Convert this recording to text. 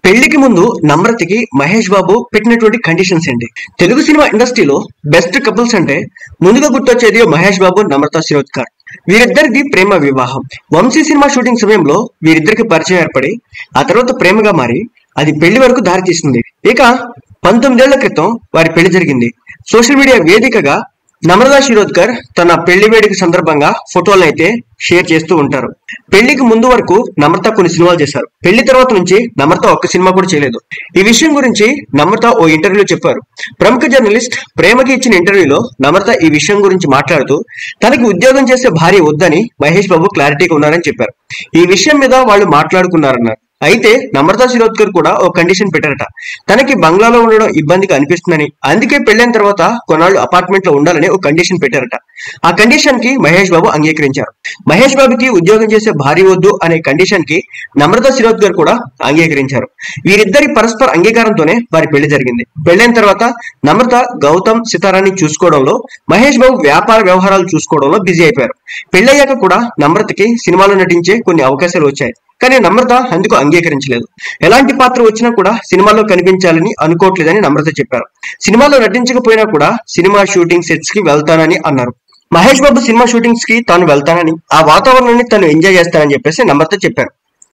పెళ్లికి ముందు నమ్రతకి మహేష్ బాబు పెట్టినటువంటి కండిషన్స్ ఏంటి? తెలుగు సినిమా ఇండస్ట్రీలో బెస్ట్ కపుల్స్ అంటే ముందుగా గుర్తొచ్చేది మహేష్ బాబు, నమ్రత శిరోద్కర్. వీరిద్దరిది ప్రేమ వివాహం. వంశీ సినిమా షూటింగ్ సమయంలో వీరిద్దరికి పరిచయం ఏర్పడి ఆ తర్వాత ప్రేమగా మారి అది పెళ్లి వరకు దారి తీస్తుంది. ఇక 19 ఏళ్ల క్రితం వారి పెళ్లి జరిగింది. సోషల్ మీడియా వేదికగా నమ్రత శిరోద్కర్ తన పెళ్లి వేడుక సందర్భంగా ఫోటోలను అయితే షేర్ చేస్తూ ఉంటారు. పెళ్లికి ముందు వరకు నమ్రత కొన్ని సినిమాలు చేశారు. పెళ్లి తర్వాత నుంచి నమ్రత ఒక్క సినిమా కూడా చేయలేదు. ఈ విషయం గురించి నమ్రత ఓ ఇంటర్వ్యూలో చెప్పారు. ప్రముఖ జర్నలిస్ట్ ప్రేమకి ఇచ్చిన ఇంటర్వ్యూలో నమ్రత ఈ విషయం గురించి మాట్లాడుతూ తనకి ఉద్యోగం చేసే భార్య వద్దని మహేష్ బాబు క్లారిటీగా ఉన్నారని చెప్పారు. ఈ విషయం మీద వాళ్ళు మాట్లాడుకున్నారన్నారు. అయితే నమ్రత శిరోద్కర్ కూడా ఓ కండిషన్ పెట్టారట. తనకి బంగ్లాలో ఉండడం ఇబ్బందిగా అనిపిస్తుందని, అందుకే పెళ్లైన తర్వాత కొన్నాళ్ళు అపార్ట్మెంట్ లో ఉండాలని ఒక కండిషన్ పెట్టారట. ఆ కండిషన్ కి మహేష్ బాబు అంగీకరించారు. మహేష్ బాబుకి ఉద్యోగం చేసే భార్య వద్దు అనే కండిషన్ కి నమ్రత శిరోద్కర్ కూడా అంగీకరించారు. వీరిద్దరి పరస్పర అంగీకారంతోనే వారి పెళ్లి జరిగింది. పెళ్లైన తర్వాత నమ్రత గౌతమ్ సితారాని చూసుకోవడంలో, మహేష్ బాబు వ్యాపార వ్యవహారాలు చూసుకోవడంలో బిజీ అయిపోయారు. పెళ్లయ్యాక కూడా నమ్రతకి సినిమాలో నటించే కొన్ని అవకాశాలు వచ్చాయి. కానీ నమ్రత అందుకు అంగీకరించలేదు. ఎలాంటి పాత్ర వచ్చినా కూడా సినిమాలో కనిపించాలని అనుకోవట్లేదని నమ్రత చెప్పారు. సినిమాలో నటించకపోయినా కూడా సినిమా షూటింగ్ సెట్స్ కి వెళ్తానని అన్నారు. మహేష్ బాబు సినిమా షూటింగ్స్ కి తాను వెళ్తానని, ఆ వాతావరణాన్ని తను ఎంజాయ్ చేస్తానని చెప్పేసి నమ్రత చెప్పారు.